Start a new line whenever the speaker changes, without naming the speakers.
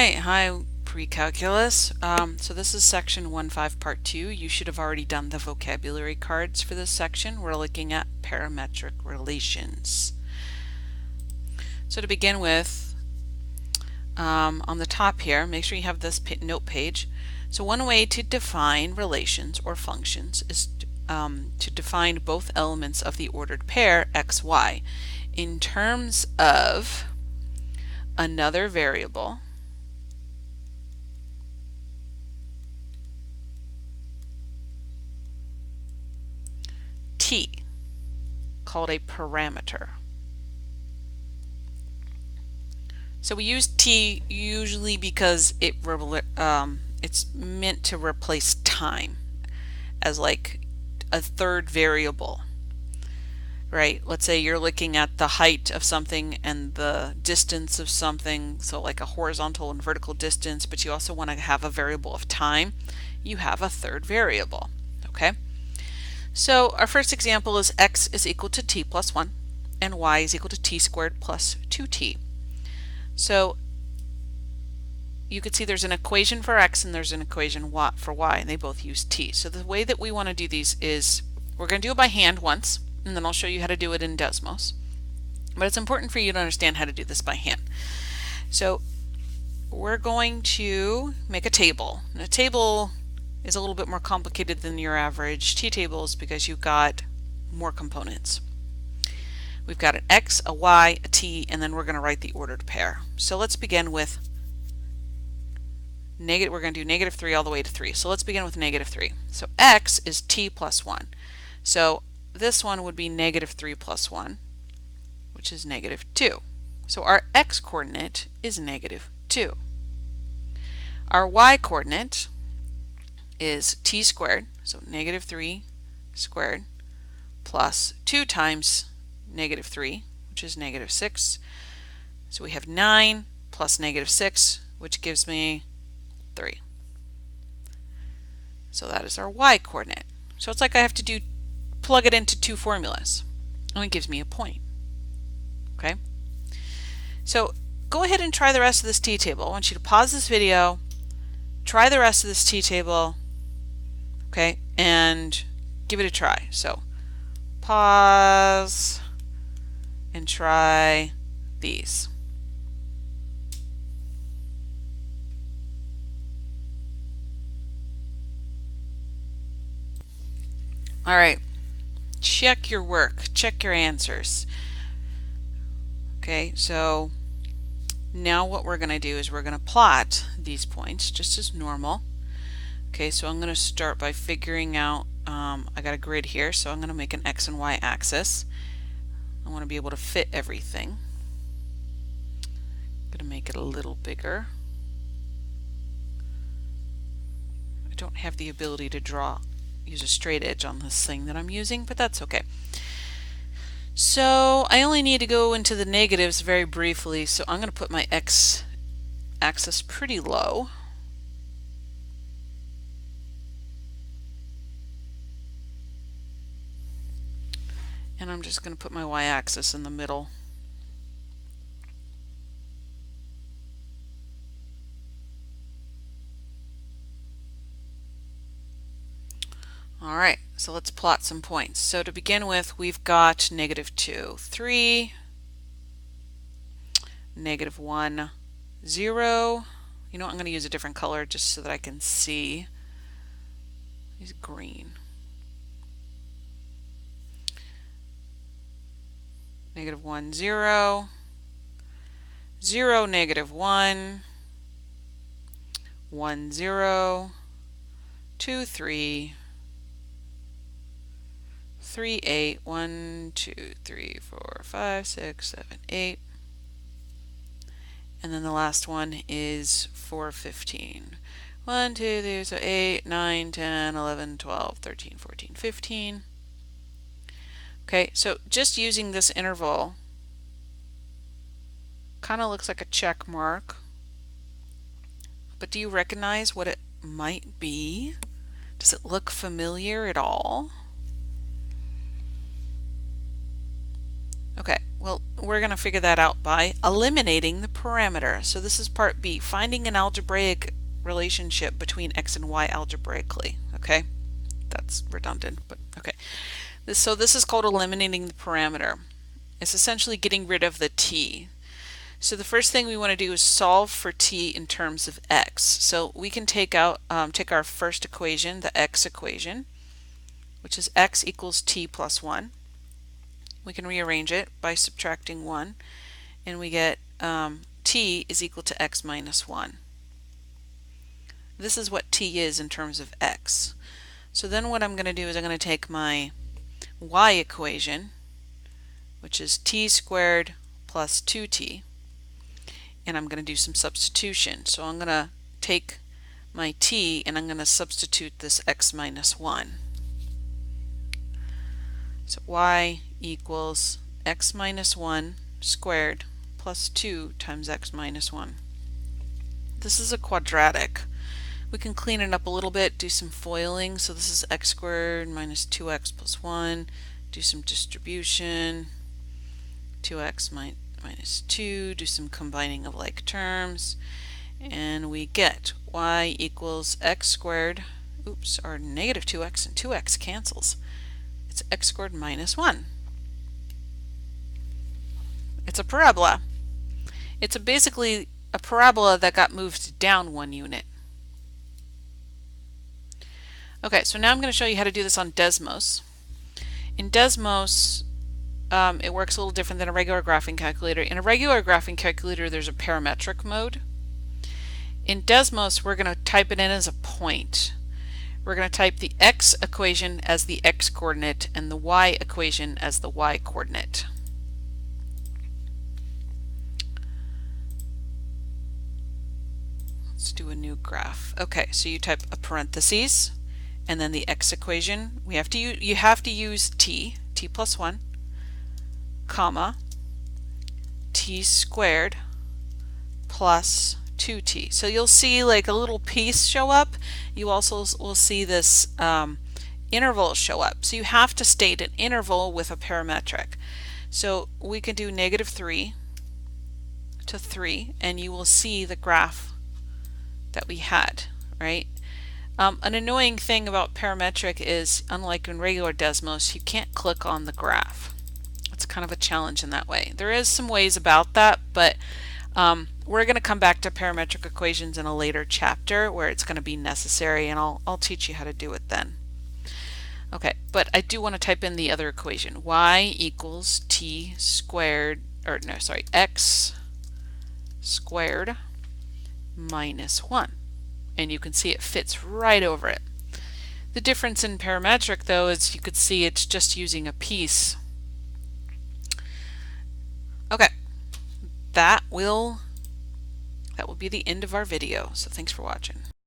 Alright, hi pre-calculus. So this is section 1.5 part 2. You should have already done the vocabulary cards for this section. We're looking at parametric relations. So to begin with, on the top here, make sure you have this note page. So one way to define relations or functions is to define both elements of the ordered pair x, y in terms of another variable t called a parameter. So we use t usually because it's meant to replace time as like a third variable, right? Let's say you're looking at the height of something and the distance of something, so like a horizontal and vertical distance, but you also want to have a variable of time. You have a third variable, okay? So our first example is x is equal to t plus 1 and y is equal to t squared plus 2t. So you could see there's an equation for x and there's an equation for y, and they both use t. So the way that we want to do these is we're going to do it by hand once, and then I'll show you how to do it in Desmos. But it's important for you to understand how to do this by hand. So we're going to make a table. And a table is a little bit more complicated than your average t-tables because you've got more components. We've got an x, a y, a t, and then we're going to write the ordered pair. So let's begin with we're going to do -3 all the way to 3. So let's begin with -3. So x is t plus 1. So this one would be -3 plus 1, which is -2. So our x coordinate is -2. Our y coordinate is t squared, so -3 squared, plus 2 times -3, which is -6. So we have 9 plus -6, which gives me 3. So that is our y coordinate. So it's like I have to plug it into two formulas, and it gives me a point. Okay? So go ahead and try the rest of this t-table. I want you to pause this video, try the rest of this t-table, okay, and give it a try. So pause and try these. All right, check your work, check your answers. Okay, so now what we're going to do is we're going to plot these points just as normal. Okay, so I'm going to start by figuring out, I got a grid here, so I'm going to make an x and y axis. I want to be able to fit everything. I'm going to make it a little bigger. I don't have the ability to use a straight edge on this thing that I'm using, but that's okay. So I only need to go into the negatives very briefly, so I'm going to put my x axis pretty low. And I'm just going to put my y-axis in the middle. Alright, so let's plot some points. So to begin with, we've got -2, 3, -1, 0. You know what, I'm going to use a different color just so that I can see. Use green. -1, 0, 0, -1, 1, 0, 2, 3, 3, 8, 1, 2, 3, 4, 5, 6, 7, 8. And then the last one is 4, 15. 1, 2, 3, so 8, 9, 10, 11, 12, 13, 14, 15. Okay, so just using this interval kind of looks like a check mark. But do you recognize what it might be? Does it look familiar at all? Okay, well, we're going to figure that out by eliminating the parameter. So this is part B, finding an algebraic relationship between x and y algebraically. Okay, that's redundant, but okay. So this is called eliminating the parameter. It's essentially getting rid of the t. So the first thing we want to do is solve for t in terms of x. So we can take our first equation, the x equation, which is x equals t plus 1. We can rearrange it by subtracting 1, and we get t is equal to x minus 1. This is what t is in terms of x. So then what I'm going to do is I'm going to take my y equation, which is t squared plus 2t, and I'm going to do some substitution. So I'm going to take my t and I'm going to substitute this x minus 1. So y equals x minus 1 squared plus 2 times x minus 1. This is a quadratic. We can clean it up a little bit, do some foiling. So this is x squared minus 2x plus 1. Do some distribution. 2x minus 2. Do some combining of like terms. And we get y equals x squared, or negative 2x, and 2x cancels. It's x squared minus 1. It's a parabola. It's basically a parabola that got moved down 1 unit. Okay, so now I'm going to show you how to do this on Desmos. In Desmos, it works a little different than a regular graphing calculator. In a regular graphing calculator, there's a parametric mode. In Desmos, we're going to type it in as a point. We're going to type the x equation as the x coordinate and the y equation as the y coordinate. Let's do a new graph. Okay, so you type a parentheses and then the x equation. You have to use t plus 1, comma, t squared plus 2t. So you'll see like a little piece show up. You also will see this interval show up. So you have to state an interval with a parametric. So we can do negative 3 to 3, and you will see the graph that we had, right? An annoying thing about parametric is, unlike in regular Desmos, you can't click on the graph. It's kind of a challenge in that way. There is some ways about that, but we're going to come back to parametric equations in a later chapter where it's going to be necessary, and I'll teach you how to do it then. Okay, but I do want to type in the other equation. Y equals t squared, x squared minus 1. And you can see it fits right over it. The difference in parametric, though, is you could see it's just using a piece. Okay, that will be the end of our video. So thanks for watching.